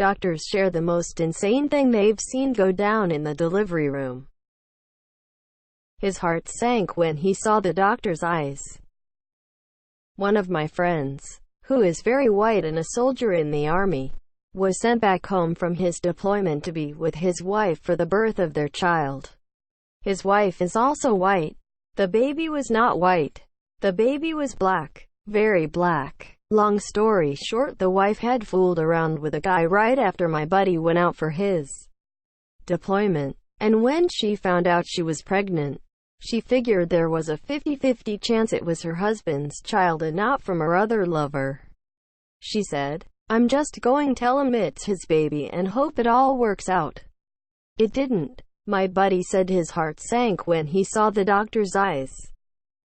Doctors share the most insane thing they've seen go down in the delivery room. His heart sank when he saw the doctor's eyes. One of my friends, who is very white and a soldier in the army, was sent back home from his deployment to be with his wife for the birth of their child. His wife is also white. The baby was not white. The baby was black. Very black. Long story short, the wife had fooled around with a guy right after my buddy went out for his deployment. And when she found out she was pregnant, she figured there was a 50-50 chance it was her husband's child and not from her other lover. She said, "I'm just going to tell him it's his baby and hope it all works out." It didn't. My buddy said his heart sank when he saw the doctor's eyes.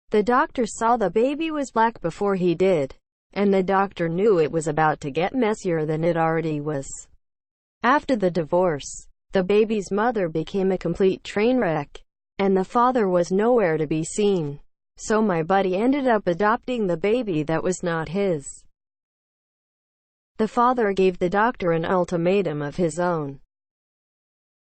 The doctor saw the baby was black before he did, and the doctor knew it was about to get messier than it already was. After the divorce, the baby's mother became a complete train wreck, and the father was nowhere to be seen. So my buddy ended up adopting the baby that was not his. The father gave the doctor an ultimatum of his own.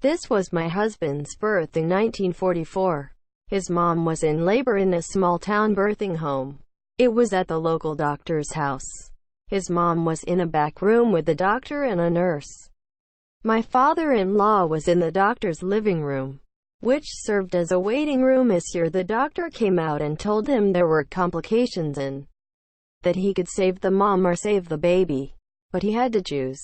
This was my husband's birth in 1944. His mom was in labor in a small-town birthing home. It was at the local doctor's house. His mom was in a back room with the doctor and a nurse. My father-in-law was in the doctor's living room, which served as a waiting room. The doctor came out and told him there were complications and that he could save the mom or save the baby, but he had to choose.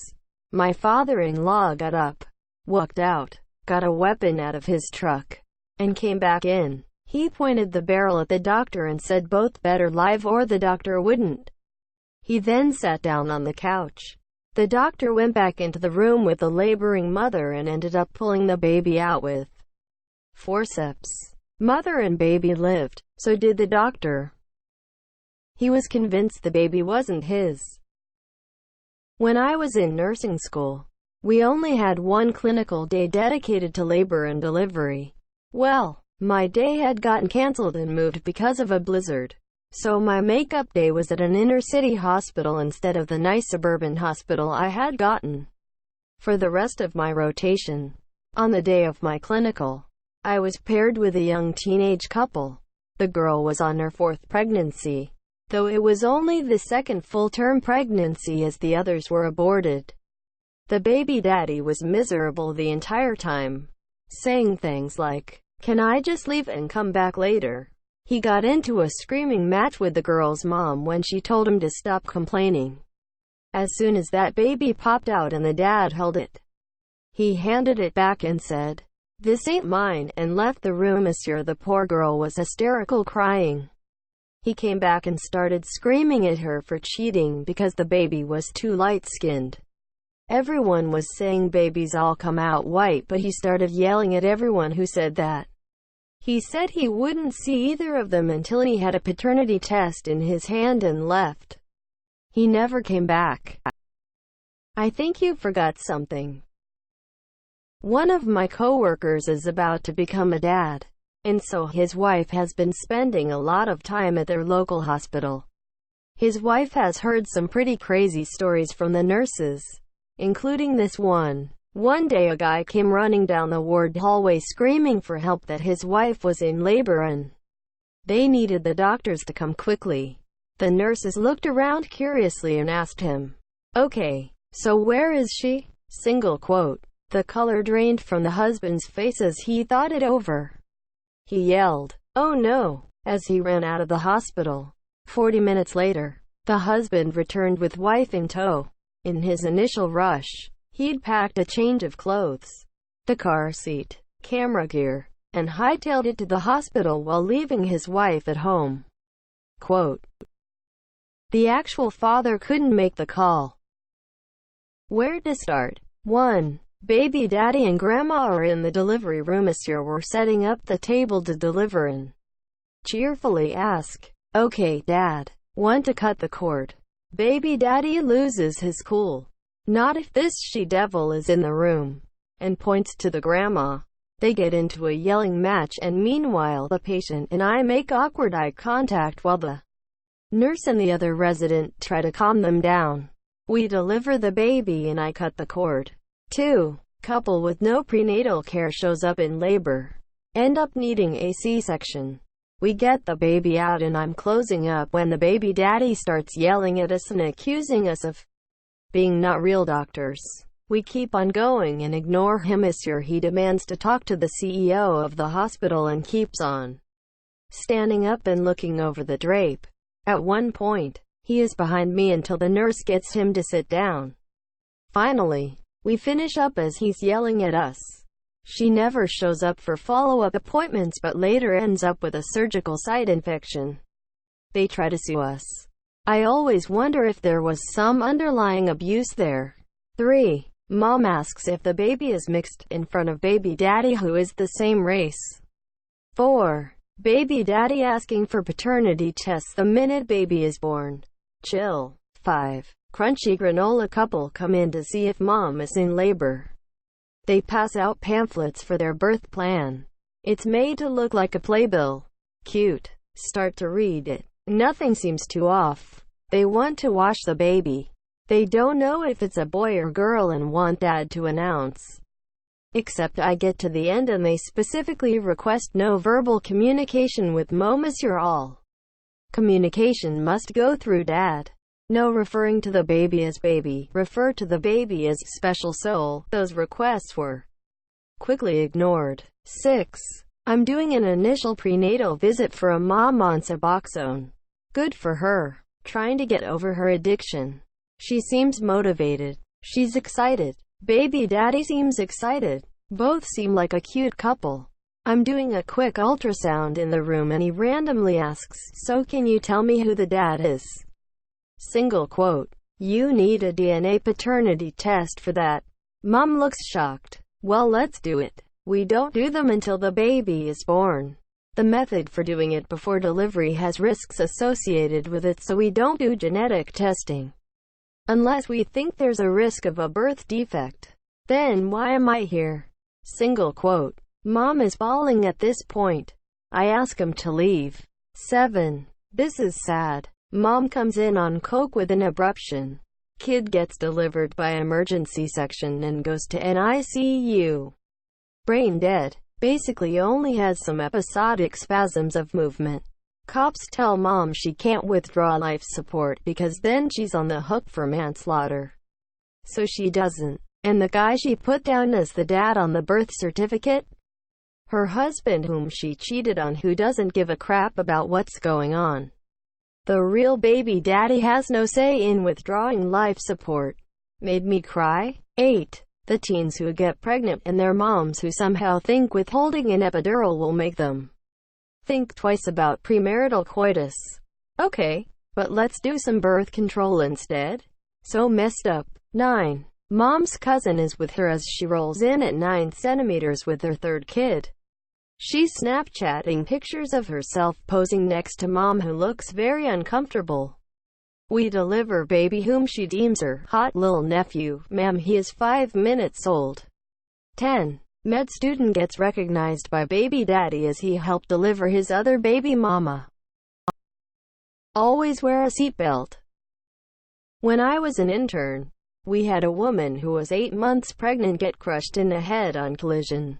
My father-in-law got up, walked out, got a weapon out of his truck, and came back in. He pointed the barrel at the doctor and said both better live or the doctor wouldn't. He then sat down on the couch. The doctor went back into the room with the laboring mother and ended up pulling the baby out with forceps. Mother and baby lived. So did the doctor. He was convinced the baby wasn't his. When I was in nursing school, we only had one clinical day dedicated to labor and delivery. Well, my day had gotten canceled and moved because of a blizzard. So my makeup day was at an inner-city hospital instead of the nice suburban hospital I had gotten for the rest of my rotation. On the day of my clinical, I was paired with a young teenage couple. The girl was on her fourth pregnancy, though it was only the second full-term pregnancy as the others were aborted. The baby daddy was miserable the entire time, saying things like, "Can I just leave and come back later?" He got into a screaming match with the girl's mom when she told him to stop complaining. As soon as that baby popped out and the dad held it, he handed it back and said, "This ain't mine," and left the room. The poor girl was hysterical, crying. He came back and started screaming at her for cheating because the baby was too light-skinned. Everyone was saying babies all come out white, but he started yelling at everyone who said that. He said he wouldn't see either of them until he had a paternity test in his hand and left. He never came back. I think you forgot something. One of my coworkers is about to become a dad, and so his wife has been spending a lot of time at their local hospital. His wife has heard some pretty crazy stories from the nurses, including this one. One day a guy came running down the ward hallway screaming for help that his wife was in labor and they needed the doctors to come quickly. The nurses looked around curiously and asked him, "Okay, so where is she?" Single quote. The color drained from the husband's face as he thought it over. He yelled, "Oh no," as he ran out of the hospital. 40 minutes later, the husband returned with wife in tow. In his initial rush, he'd packed a change of clothes, the car seat, camera gear, and hightailed it to the hospital while leaving his wife at home. Quote, "The actual father couldn't make the call." Where to start? 1. Baby daddy and grandma are in the delivery room. We're setting up the table to deliver and cheerfully ask, "Okay, dad, want to cut the cord?" Baby daddy loses his cool. "Not if this she-devil is in the room," and points to the grandma. They get into a yelling match, and meanwhile the patient and I make awkward eye contact while the nurse and the other resident try to calm them down. We deliver the baby and I cut the cord. 2. Couple with no prenatal care shows up in labor. End up needing a C-section. We get the baby out and I'm closing up when the baby daddy starts yelling at us and accusing us of being not real doctors. We keep on going and ignore him. Monsieur, he demands to talk to the CEO of the hospital and keeps on standing up and looking over the drape. At one point, he is behind me until the nurse gets him to sit down. Finally, we finish up as he's yelling at us. She never shows up for follow-up appointments but later ends up with a surgical site infection. They try to sue us. I always wonder if there was some underlying abuse there. 3. Mom asks if the baby is mixed in front of baby daddy who is the same race. 4. Baby daddy asking for paternity tests the minute baby is born. Chill. 5. Crunchy granola couple come in to see if mom is in labor. They pass out pamphlets for their birth plan. It's made to look like a playbill. Cute. Start to read it. Nothing seems too off. They want to wash the baby. They don't know if it's a boy or girl and want dad to announce. Except I get to the end and they specifically request no verbal communication with Monsieur. All communication must go through dad. No referring to the baby as baby. Refer to the baby as special soul. Those requests were quickly ignored. 6. I'm doing an initial prenatal visit for a mom on Suboxone. Good for her. Trying to get over her addiction. She seems motivated. She's excited. Baby daddy seems excited. Both seem like a cute couple. I'm doing a quick ultrasound in the room and he randomly asks, "So can you tell me who the dad is?" Single quote. You need a DNA paternity test for that. Mom looks shocked. Well, let's do it. We don't do them until the baby is born. The method for doing it before delivery has risks associated with it, so we don't do genetic testing unless we think there's a risk of a birth defect. Then why am I here? Single quote. Mom is bawling at this point. I ask him to leave. 7. This is sad. Mom comes in on coke with an abruption. Kid gets delivered by emergency section and goes to NICU. Brain dead. Basically only has some episodic spasms of movement. Cops tell mom she can't withdraw life support because then she's on the hook for manslaughter. So she doesn't. And the guy she put down as the dad on the birth certificate? Her husband whom she cheated on, who doesn't give a crap about what's going on. The real baby daddy has no say in withdrawing life support. Made me cry. 8. The teens who get pregnant and their moms who somehow think withholding an epidural will make them think twice about premarital coitus. Okay, but let's do some birth control instead. So messed up. 9. Mom's cousin is with her as she rolls in at 9 centimeters with her third kid. She's Snapchatting pictures of herself posing next to mom who looks very uncomfortable. We deliver baby whom she deems her hot little nephew. Ma'am, he is 5 minutes old. 10. Med student gets recognized by baby daddy as he helped deliver his other baby mama. Always wear a seatbelt. When I was an intern, we had a woman who was 8 months pregnant get crushed in the head-on collision.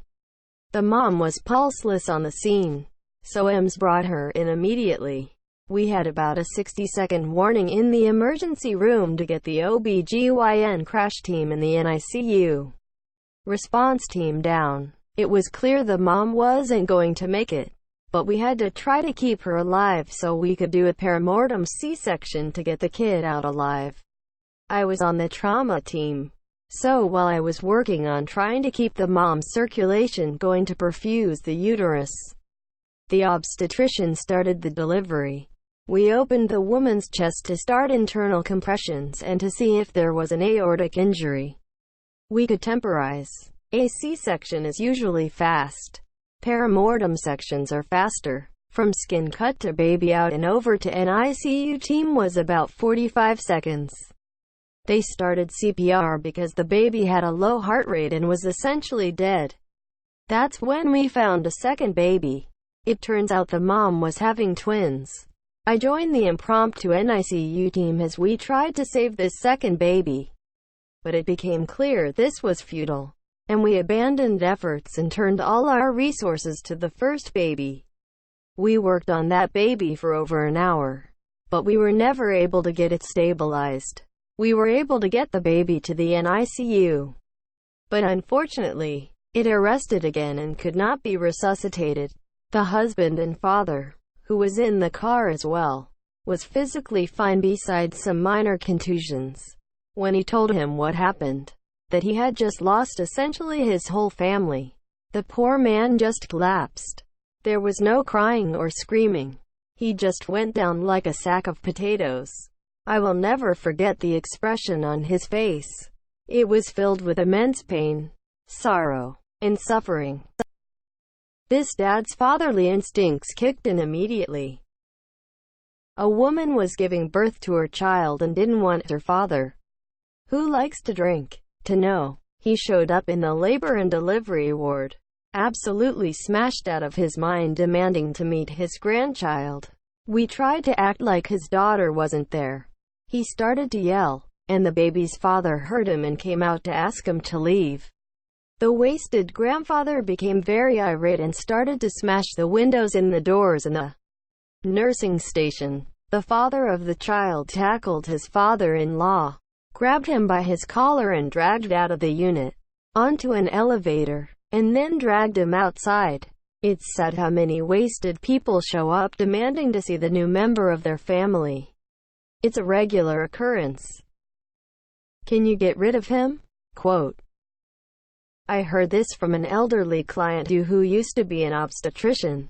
The mom was pulseless on the scene, so EMS brought her in immediately. We had about a 60-second warning in the emergency room to get the OB/GYN crash team and the NICU response team down. It was clear the mom wasn't going to make it, but we had to try to keep her alive so we could do a perimortem C-section to get the kid out alive. I was on the trauma team, so while I was working on trying to keep the mom's circulation going to perfuse the uterus, the obstetrician started the delivery. We opened the woman's chest to start internal compressions and to see if there was an aortic injury we could temporize. A C-section is usually fast. Perimortem sections are faster. From skin cut to baby out and over to NICU team was about 45 seconds. They started CPR because the baby had a low heart rate and was essentially dead. That's when we found a second baby. It turns out the mom was having twins. I joined the impromptu NICU team as we tried to save this second baby. But it became clear this was futile, and we abandoned efforts and turned all our resources to the first baby. We worked on that baby for over an hour, but we were never able to get it stabilized. We were able to get the baby to the NICU, but unfortunately, it arrested again and could not be resuscitated. The husband and father, who was in the car as well, was physically fine besides some minor contusions. When he told him what happened, that he had just lost essentially his whole family, the poor man just collapsed. There was no crying or screaming. He just went down like a sack of potatoes. I will never forget the expression on his face. It was filled with immense pain, sorrow, and suffering. This dad's fatherly instincts kicked in immediately. A woman was giving birth to her child and didn't want her father, who likes to drink, to know. He showed up in the labor and delivery ward, absolutely smashed out of his mind, demanding to meet his grandchild. We tried to act like his daughter wasn't there. He started to yell, and the baby's father heard him and came out to ask him to leave. The wasted grandfather became very irate and started to smash the windows and the doors in the nursing station. The father of the child tackled his father-in-law, grabbed him by his collar and dragged out of the unit, onto an elevator, and then dragged him outside. It's sad how many wasted people show up demanding to see the new member of their family. It's a regular occurrence. Can you get rid of him? Quote. I heard this from an elderly client who used to be an obstetrician.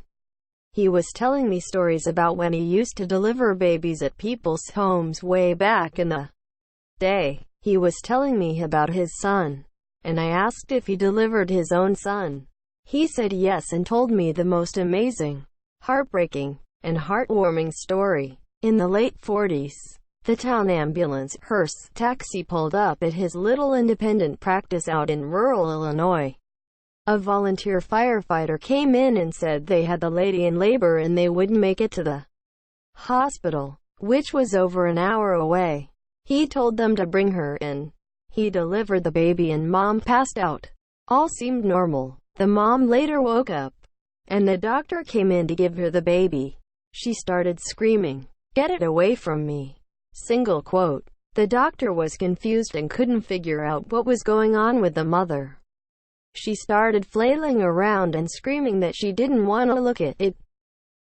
He was telling me stories about when he used to deliver babies at people's homes way back in the day. He was telling me about his son, and I asked if he delivered his own son. He said yes and told me the most amazing, heartbreaking, and heartwarming story. In the late 40s, the town ambulance, hearse, taxi pulled up at his little independent practice out in rural Illinois. A volunteer firefighter came in and said they had the lady in labor and they wouldn't make it to the hospital, which was over an hour away. He told them to bring her in. He delivered the baby and mom passed out. All seemed normal. The mom later woke up, and the doctor came in to give her the baby. She started screaming, "Get it away from me." Single quote. The doctor was confused and couldn't figure out what was going on with the mother. She started flailing around and screaming that she didn't want to look at it.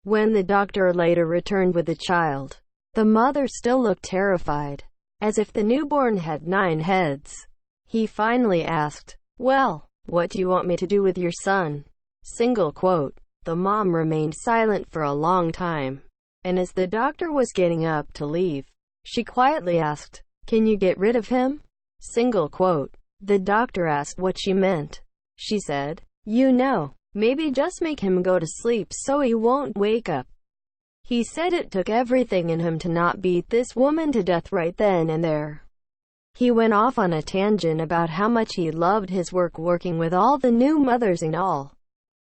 When the doctor later returned with the child, the mother still looked terrified, as if the newborn had 9 heads. He finally asked, "Well, what do you want me to do with your son?" Single quote. The mom remained silent for a long time, and as the doctor was getting up to leave, she quietly asked, "Can you get rid of him?" Single quote. The doctor asked what she meant. She said, maybe just make him go to sleep so he won't wake up." He said it took everything in him to not beat this woman to death right then and there. He went off on a tangent about how much he loved his work working with all the new mothers in all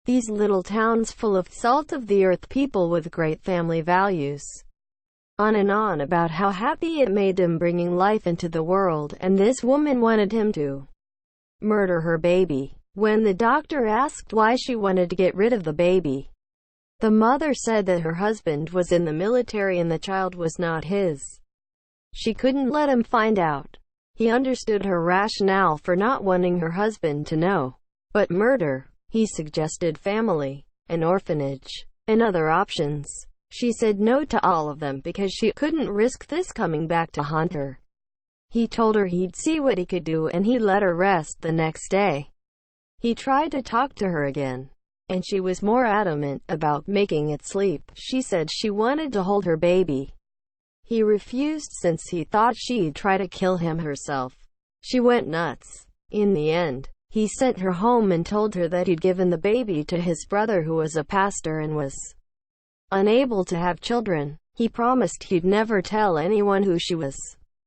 these little towns full of salt-of-the-earth people with great family values. On and on about how happy it made him bringing life into the world, and this woman wanted him to murder her baby. When the doctor asked why she wanted to get rid of the baby, the mother said that her husband was in the military and the child was not his. She couldn't let him find out. He understood her rationale for not wanting her husband to know. But murder, he suggested family, an orphanage, and other options. She said no to all of them because she couldn't risk this coming back to haunt her. He told her he'd see what he could do and he let her rest the next day. He tried to talk to her again, and she was more adamant about making it sleep. She said she wanted to hold her baby. He refused since he thought she'd try to kill him herself. She went nuts. In the end, he sent her home and told her that he'd given the baby to his brother who was a pastor and was unable to have children. He promised he'd never tell anyone who she was.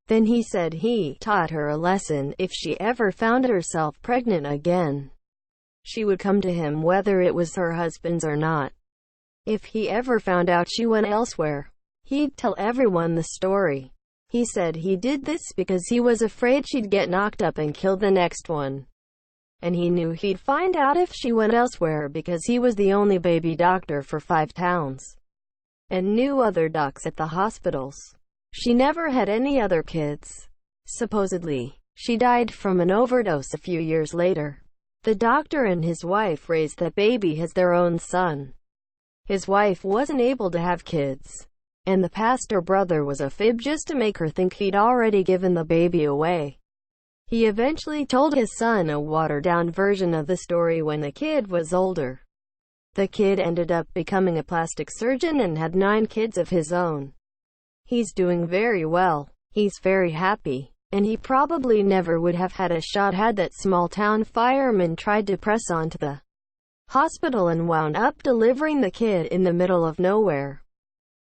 Then he said he taught her a lesson: if she ever found herself pregnant again, she would come to him whether it was her husband's or not. If he ever found out she went elsewhere, He'd tell everyone the story. He said he did this because he was afraid she'd get knocked up and kill the next one. And he knew he'd find out if she went elsewhere because he was the only baby doctor for 5 towns. And knew other docs at the hospitals. She never had any other kids. Supposedly, she died from an overdose a few years later. The doctor and his wife raised the baby as their own son. His wife wasn't able to have kids. And the pastor brother was a fib just to make her think he'd already given the baby away. He eventually told his son a watered-down version of the story when the kid was older. The kid ended up becoming a plastic surgeon and had 9 kids of his own. He's doing very well. He's very happy. And he probably never would have had a shot had that small-town fireman tried to press onto the hospital and wound up delivering the kid in the middle of nowhere.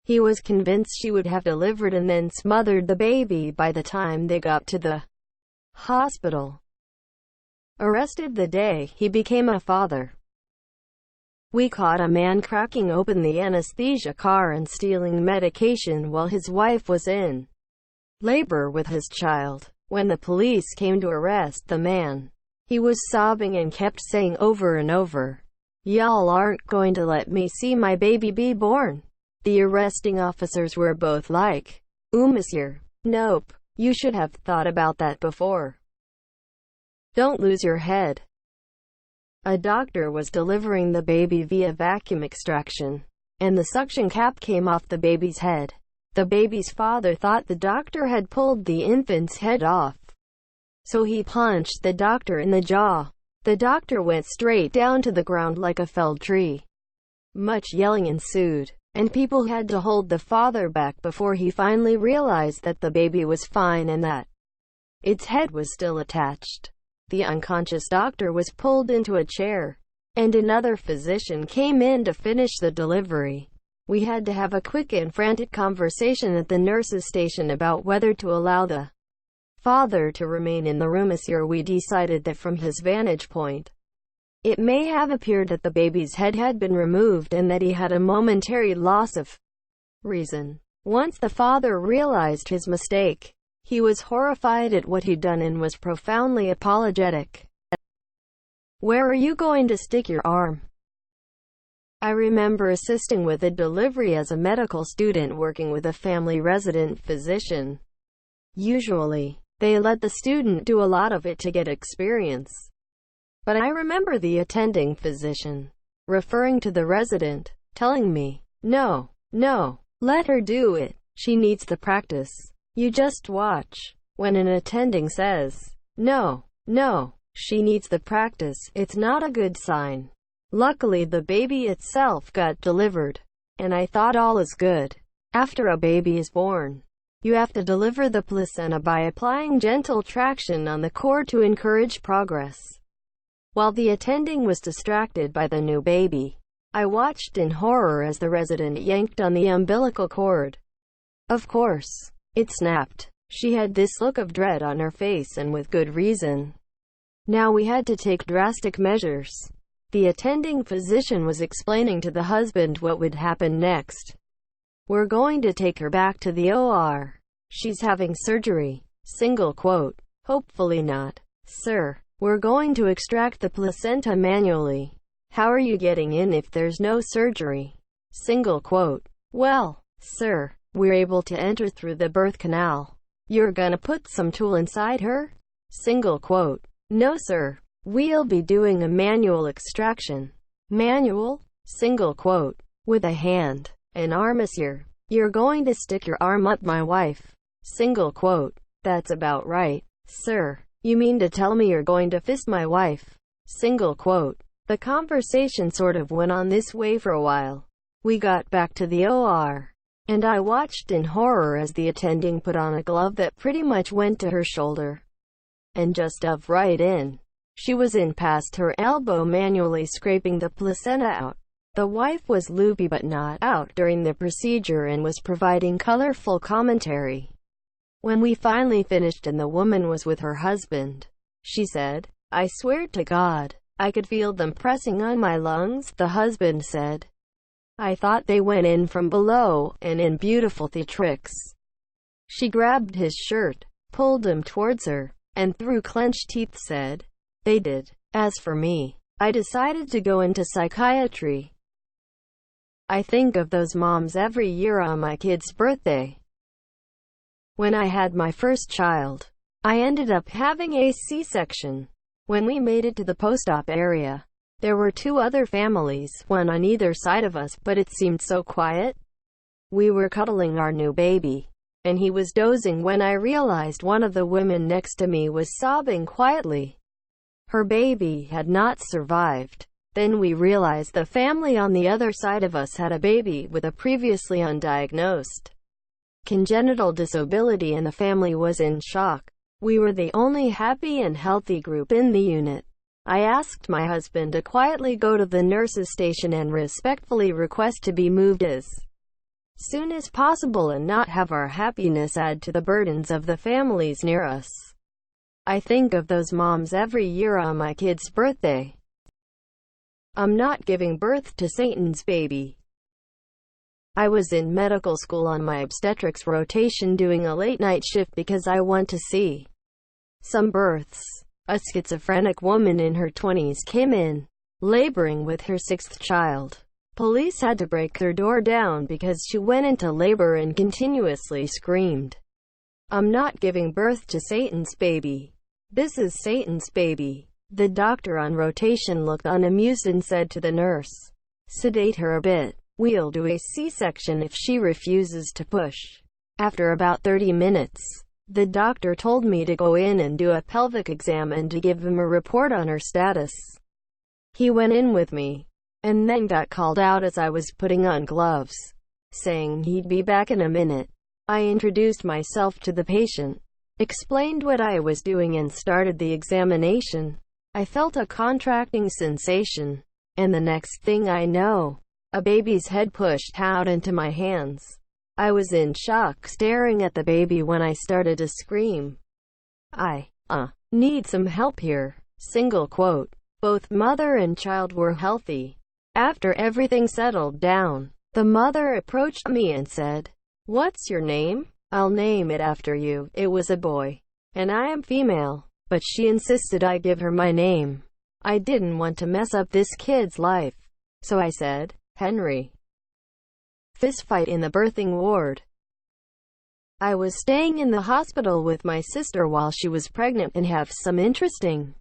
He was convinced she would have delivered and then smothered the baby by the time they got to the hospital. Arrested the day he became a father. We caught a man cracking open the anesthesia car and stealing medication while his wife was in labor with his child. When the police came to arrest the man, he was sobbing and kept saying over and over, "Y'all aren't going to let me see my baby be born." The arresting officers were both like, monsieur, nope, you should have thought about that before. Don't lose your head." A doctor was delivering the baby via vacuum extraction, and the suction cap came off the baby's head. The baby's father thought the doctor had pulled the infant's head off, so he punched the doctor in the jaw. The doctor went straight down to the ground like a felled tree. Much yelling ensued, and people had to hold the father back before he finally realized that the baby was fine and that its head was still attached. The unconscious doctor was pulled into a chair, and another physician came in to finish the delivery. We had to have a quick and frantic conversation at the nurse's station about whether to allow the father to remain in the room. We decided that from his vantage point, it may have appeared that the baby's head had been removed and that he had a momentary loss of reason. Once the father realized his mistake, he was horrified at what he'd done and was profoundly apologetic. "Where are you going to stick your arm?" I remember assisting with a delivery as a medical student working with a family resident physician. Usually, they let the student do a lot of it to get experience. But I remember the attending physician, referring to the resident, telling me, no, let her do it. She needs the practice. You just watch." When an attending says, no, she needs the practice, it's not a good sign. Luckily the baby itself got delivered, and I thought all is good. After a baby is born, you have to deliver the placenta by applying gentle traction on the cord to encourage progress. While the attending was distracted by the new baby, I watched in horror as the resident yanked on the umbilical cord. Of course, it snapped. She had this look of dread on her face, and with good reason. Now we had to take drastic measures. The attending physician was explaining to the husband what would happen next. "We're going to take her back to the OR. She's having surgery." Single quote. "Hopefully not, sir. We're going to extract the placenta manually. How are you getting in if there's no surgery?" Single quote. "Well, sir, we're able to enter through the birth canal. You're gonna put some tool inside her?" Single quote. "No, sir. We'll be doing a manual extraction." Manual? Single quote. "With a hand. An arm, monsieur. You're going to stick your arm up my wife." Single quote. "That's about right, sir. You mean to tell me you're going to fist my wife?" Single quote. The conversation sort of went on this way for a while. We got back to the OR, and I watched in horror as the attending put on a glove that pretty much went to her shoulder and just dove right in. She was in past her elbow, manually scraping the placenta out. The wife was loopy but not out during the procedure and was providing colorful commentary. When we finally finished and the woman was with her husband, she said, "I swear to God, I could feel them pressing on my lungs." The husband said, I thought they went in from below, and in beautiful theatrics, she grabbed his shirt, pulled him towards her, and through clenched teeth said, "They did." As for me, I decided to go into psychiatry. I think of those moms every year on my kid's birthday. When I had my first child, I ended up having a C-section. When we made it to the post-op area, there were two other families, one on either side of us, but it seemed so quiet. We were cuddling our new baby, and he was dozing when I realized one of the women next to me was sobbing quietly. Her baby had not survived. Then we realized the family on the other side of us had a baby with a previously undiagnosed congenital disability, and the family was in shock. We were the only happy and healthy group in the unit. I asked my husband to quietly go to the nurse's station and respectfully request to be moved as soon as possible and not have our happiness add to the burdens of the families near us. I think of those moms every year on my kid's birthday. I'm not giving birth to Satan's baby. I was in medical school on my obstetrics rotation doing a late-night shift because I want to see some births. A schizophrenic woman in her 20s came in, laboring with her sixth child. Police had to break her door down because she went into labor and continuously screamed, "I'm not giving birth to Satan's baby. This is Satan's baby." The doctor on rotation looked unamused and said to the nurse, "Sedate her a bit. We'll do a C-section if she refuses to push." After about 30 minutes, the doctor told me to go in and do a pelvic exam and to give him a report on her status. He went in with me, and then got called out as I was putting on gloves, saying he'd be back in a minute. I introduced myself to the patient, explained what I was doing, and started the examination. I felt a contracting sensation, and the next thing I know, a baby's head pushed out into my hands. I was in shock, staring at the baby when I started to scream, "I need some help here." Single quote. Both mother and child were healthy. After everything settled down, the mother approached me and said, "What's your name? I'll name it after you." It was a boy, and I am female, but she insisted I give her my name. I didn't want to mess up this kid's life, so I said, "Henry." Fistfight in the birthing ward. I was staying in the hospital with my sister while she was pregnant and have some interesting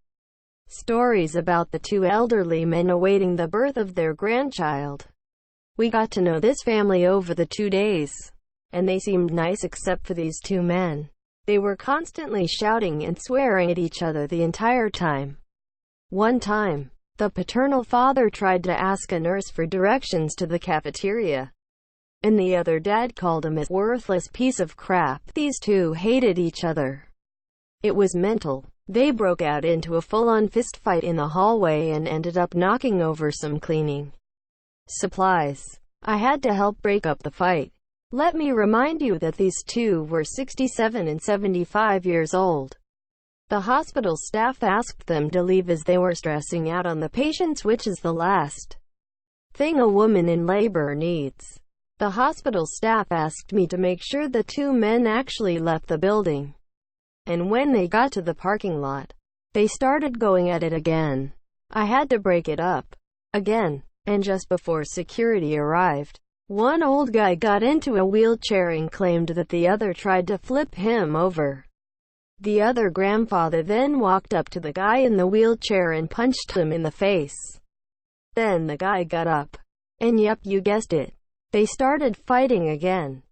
stories about the two elderly men awaiting the birth of their grandchild. We got to know this family over the 2 days, and they seemed nice except for these two men. They were constantly shouting and swearing at each other the entire time. One time, the paternal father tried to ask a nurse for directions to the cafeteria, and the other dad called him a worthless piece of crap. These two hated each other. It was mental. They broke out into a full-on fistfight in the hallway and ended up knocking over some cleaning supplies. I had to help break up the fight. Let me remind you that these two were 67 and 75 years old. The hospital staff asked them to leave as they were stressing out on the patients, which is the last thing a woman in labor needs. The hospital staff asked me to make sure the two men actually left the building. And when they got to the parking lot, they started going at it again. I had to break it up again. And just before security arrived, one old guy got into a wheelchair and claimed that the other tried to flip him over. The other grandfather then walked up to the guy in the wheelchair and punched him in the face. Then the guy got up, and yep, you guessed it, they started fighting again.